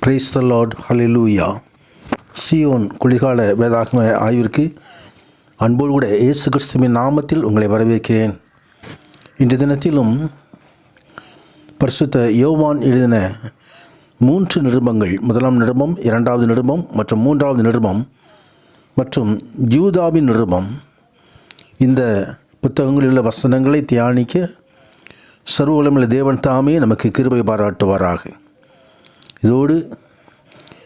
Praise the Lord, hallelujah. Zion குளிர்கால வேதாகம ஆய்விற்கு அன்போடு கூட இயேசு கிறிஸ்துவின் நாமத்தில் உங்களை வரவேற்கிறேன். இன்று தினத்திலும் பரிசுத்த யோவான் எழுதின 3 நிருபங்கள், முதலாம் நிருபம், 2வது நிருபம் மற்றும் 3வது நிருபம் மற்றும் யூதாவின் நிருபம், இந்த புத்தகங்களில் உள்ள வசனங்களை தியானிக்க சர்வவல்லமையுள்ள தேவன் தாமே நமக்கு கிருபை பாராட்டுவாராக. இதோடு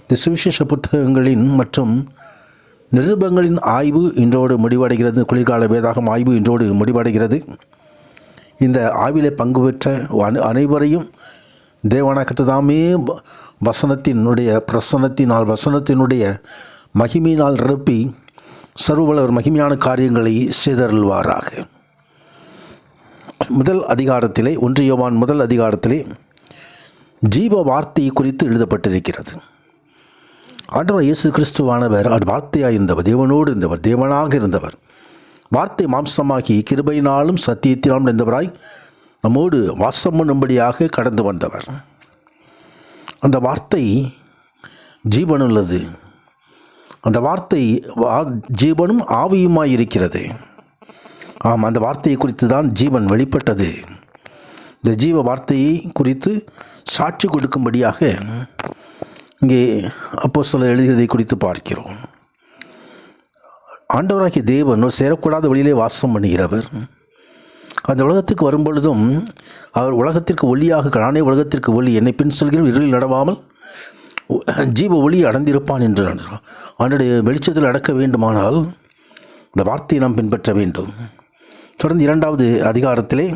இந்த சுவிசேஷ புத்தகங்களின் மற்றும் நிருபங்களின் ஆய்வு இன்றோடு முடிவடைகிறது. குளிர்கால வேதாகம் ஆய்வு இன்றோடு முடிவடைகிறது. இந்த ஆய்விலே பங்கு பெற்ற அனைவரையும் தேவனாக தாமே வசனத்தினுடைய வசனத்தினுடைய மகிமையினால் நிரப்பி சர்வவல்லவர் மகிமையான காரியங்களை செய்தருள்வாராக. முதல் அதிகாரத்திலே, 1 யோவான் முதல் அதிகாரத்திலே ஜீவ வார்த்தையை குறித்து எழுதப்பட்டிருக்கிறது. ஆண்டவர் இயேசு கிறிஸ்துவானவர் வார்த்தையாக இருந்தவர், தேவனோடு இருந்தவர், தேவனாக இருந்தவர். வார்த்தை மாம்சமாகி கிருபையினாலும் சத்தியத்தினாலும் இருந்தவராய் நம்மோடு வாசம் பண்ணும்படியாக கடந்து வந்தவர். அந்த வார்த்தை ஜீவனுள்ளது. அந்த வார்த்தை ஜீவனும் ஆவியுமாய் இருக்கிறது. ஆம், அந்த வார்த்தையை குறித்து தான் ஜீவன் வெளிப்பட்டது. இந்த ஜீவ வார்த்தையை குறித்து சாட்சி கொடுக்கும்படியாக இங்கே அப்போஸ்தலர் எழுதியதை குறித்து பார்க்கிறோம். ஆண்டவராகிய தேவன் சேரக்கூடாத வழியிலே வாசம் பண்ணுகிறவர். அந்த உலகத்துக்கு வரும்பொழுதும் அவர் உலகத்திற்கு ஒளியாக, நானே உலகத்திற்கு ஒளி, என்னை பின் செல்கிற இருளில் நடவாமல் ஜீவ ஒளி அடைந்திருப்பான் என்று அவனுடைய வெளிச்சத்தில் நடக்க வேண்டுமானால் இந்த வார்த்தையை நாம் பின்பற்ற வேண்டும். தொடர்ந்து 2வது அதிகாரத்திலே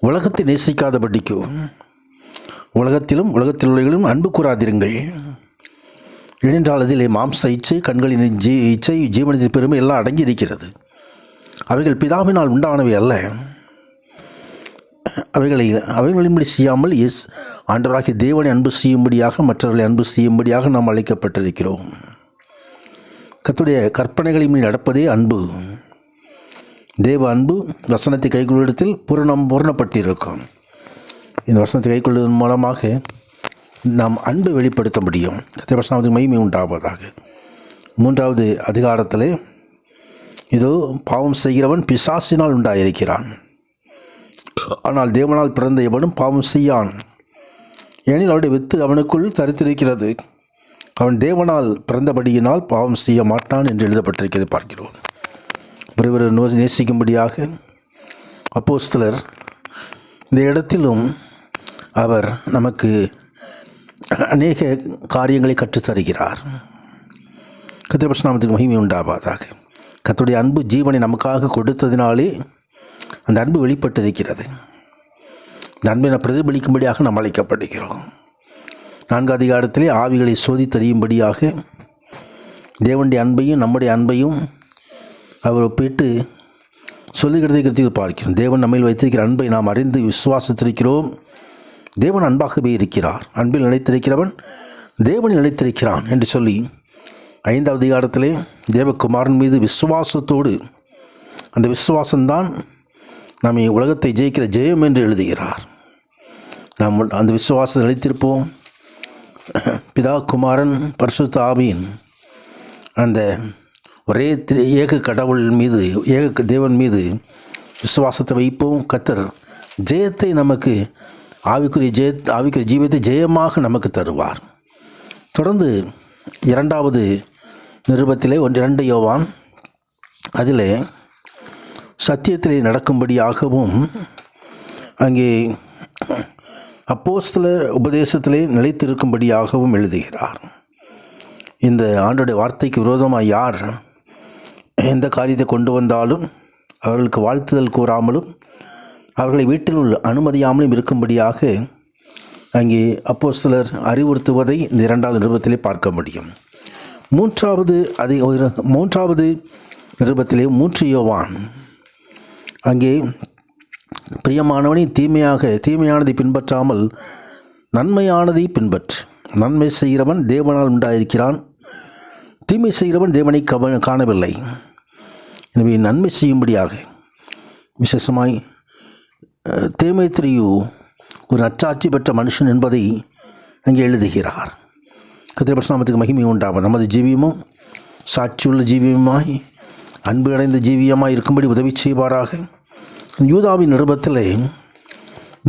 உலகத்தை நேசிக்காதபடிக்கு உலகத்திலும் உலகத்தில் உள்ளவர்களும் அன்பு கூறாதிருங்கள். ஏனென்றால் அதிலே மாம்ச இச்சை, கண்களின் இச்சை, ஜீவனத்தின் பெருமை எல்லாம் அடங்கி இருக்கிறது. அவைகள் பிதாவினால் உண்டானவை அல்ல. அவைகளின்படி செய்யாமல் ஆண்டவராகிய தேவனை அன்பு செய்யும்படியாக, மற்றவர்களை அன்பு செய்யும்படியாக நாம் அழைக்கப்பட்டிருக்கிறோம். கர்த்தருடைய கற்பனைகளின் மீது நடப்பதே அன்பு. தேவ அன்பு வசனத்தை கைக்கொள்ளிடத்தில் பூரணப்பட்டிருக்கும். இந்த வசனத்தை கைக்கொள்வதன் மூலமாக நாம் அன்பை வெளிப்படுத்த முடியும். கர்த்தருடைய வசனத்துக்கு மகிமை உண்டாவதாக. 3வது அதிகாரத்திலே இதோ பாவம் செய்கிறவன் பிசாசினால் உண்டாயிருக்கிறான், ஆனால் தேவனால் பிறந்த எவனும் பாவம் செய்யான். ஏனெனில் அவருடைய வித்து அவனுக்குள் தரித்திருக்கிறது. அவன் தேவனால் பிறந்தபடியினால் பாவம் செய்ய மாட்டான் என்று எழுதப்பட்டிருக்கிறது பார்க்கிறோம். ஒருவர் நேசிக்கும்படியாக அப்போஸ்தலர் இந்த இடத்திலும் அவர் நமக்கு அநேக காரியங்களை கற்றுத்தருகிறார். கர்த்தருடைய நாமத்துக்கு மகிமை உண்டாவதாக. கர்த்தருடைய அன்பு ஜீவனை நமக்காக கொடுத்ததினாலே அந்த அன்பு வெளிப்பட்டிருக்கிறது. இந்த அன்பை பிரதிபலிக்கும்படியாக நாம் அழைக்கப்படுகிறோம். 4வது அதிகாரத்திலே ஆவிகளை சோதித்தறியும்படியாக தேவனுடைய அன்பையும் நம்முடைய அன்பையும் அவர் ஒப்பிட்டு சொல்லுகிறதை குறித்து பார்க்கிறோம். தேவன் நம்மில் வைத்திருக்கிற அன்பை நாம் அறிந்து விசுவாசித்திருக்கிறோம். தேவன் அன்பாகவே இருக்கிறார். அன்பில் நிலைத்திருக்கிறவன் தேவனில் நிலைத்திருக்கிறான் என்று சொல்லி 5வது அதிகாரத்திலே தேவகுமாரன் மீது விசுவாசத்தோடு, அந்த விசுவாசம்தான் நம்மை உலகத்தை ஜெயிக்கிற ஜெயம் என்று எழுதுகிறார். நாம் அந்த விசுவாசத்தை நிலைத்திருப்போம். பிதா, குமாரன், பரிசுத்த ஆவியின் அந்த ஒரே ஏக கடவுள் மீது, ஏக தேவன் மீது விசுவாசத்தை வைப்போம். கர்த்தர் ஜெயத்தை நமக்கு, ஆவிக்குரிய ஜீவத்தை ஜெயமாக நமக்கு தருவார். தொடர்ந்து 2வது நிருபத்திலே 2 யோவான் அதிலே சத்தியத்திலே நடக்கும்படியாகவும் அங்கே அப்போஸ்தல உபதேசத்திலே நிலைத்திருக்கும்படியாகவும் எழுதுகிறார். இந்த ஆண்டோடைய வார்த்தைக்கு விரோதமாக யார் எந்த காரியத்தை கொண்டு வந்தாலும் அவர்களுக்கு வாழ்த்துதல் கூறாமலும் அவர்களை வீட்டில் அனுமதியாமலும் இருக்கும்படியாக அங்கே அப்போஸ்தலர் அறிவுறுத்துவதை இந்த 2வது நிருபத்திலே பார்க்க முடியும். 3வது நிருபத்திலே 3 யோவான் அங்கே பிரியமானவனை தீமையானதை பின்பற்றாமல் நன்மையானதை பின்பற்று. நன்மை செய்கிறவன் தேவனால் உண்டாயிருக்கிறான், தீமை செய்கிறவன் தேவனை காணவில்லை. எனவே நன்மை செய்யும்படியாக விசேஷமாய் தேமேத்திரியு ஒரு நற்சாட்சி பெற்ற மனுஷன் என்பதை அங்கே எழுதுகிறார். கர்த்தருடைய பரிசுத்த நாமத்துக்கு மகிமை உண்டாகும். நமது ஜீவியமும் சாட்சியுள்ள ஜீவியமாய் அன்பு அடைந்த ஜீவியமாய் இருக்கும்படி உதவி செய்வாராக. யூதாவின் நிருபத்திலே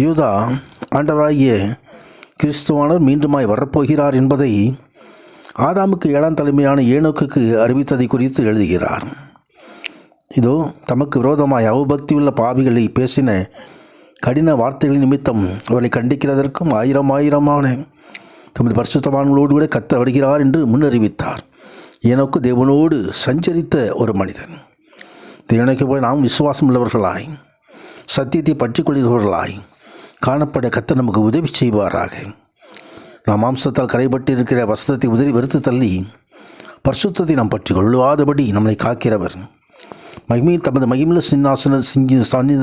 யூதா ஆண்டவராகிய கிறிஸ்துவானவர் மீண்டுமாய் வரப்போகிறார் என்பதை ஆதாமுக்கு 7ஆம் தலைமையான ஏனோக்குக்கு அறிவித்ததை குறித்து எழுதுகிறார். இதோ தமக்கு விரோதமாய் அவபக்தியுள்ள பாவிகளை பேசின கடின வார்த்தைகளின் நிமித்தம் அவர்களை கண்டிக்கிறதற்கும் ஆயிரமான தமது பரிசுத்தவான்களோடு கூட கர்த்தர் வருகிறார் என்று முன்னறிவித்தார். ஏனோக்கு தேவனோடு சஞ்சரித்த ஒரு மனிதன். தேவனுக்கு போய் நாம் விசுவாசம் உள்ளவர்களாய் சத்தியத்தை பற்றிக் கொள்கிறவர்களாய் காணப்பட கர்த்தர் நமக்கு உதவி செய்வாராக. நாம் மாம்சத்தால் கரைபட்டு இருக்கிற வஸ்திரத்தை உதறி வெறுத்து தள்ளி பரிசுத்தத்தை நாம் பற்றி கொள்ளாதபடி நம்மை காக்கிறவர். மகிமையில் தமது மகிமையுள்ள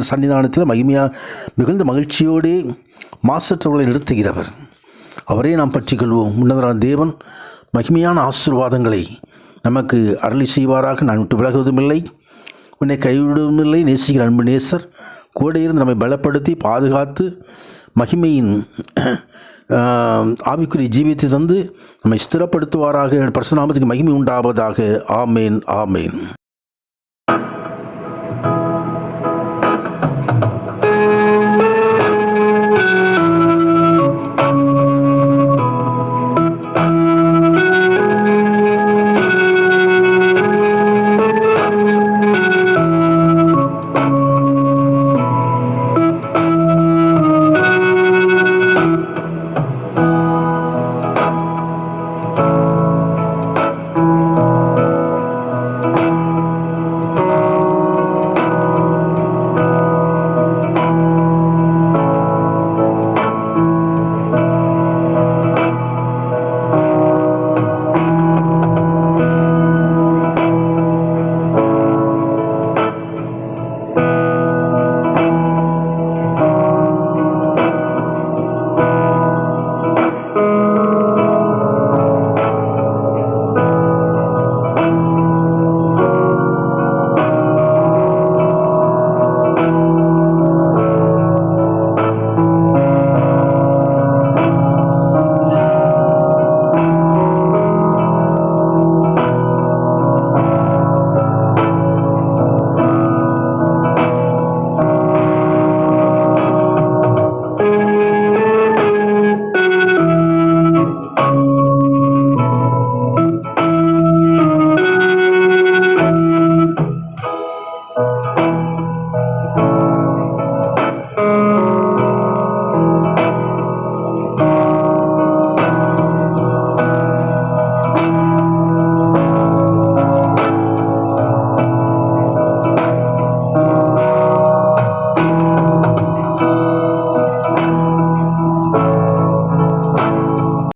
சன்னிதானத்தில் மிகுந்த மகிழ்ச்சியோடே மாசற்றவர்களை நிறுத்துகிறவர். அவரே நாம் பற்றி கொள்வோம். முன்னதான தேவன் மகிமையான ஆசீர்வாதங்களை நமக்கு அருளி செய்வாராக. நான் விட்டு விலகுவதுமில்லை, உன்னை கைவிடுவதுமில்லை. நேசிக்கிற அன்பு நேசர் கூட இருந்து நம்மை பலப்படுத்தி பாதுகாத்து மகிமையின் ஆவிக்குரிய ஜீவியத்தை தந்து நம்மை ஸ்திரப்படுத்துவாராக. பரிசுத்த நாமத்துக்கு மகிமை உண்டாவதாக. ஆமேன், ஆமேன்.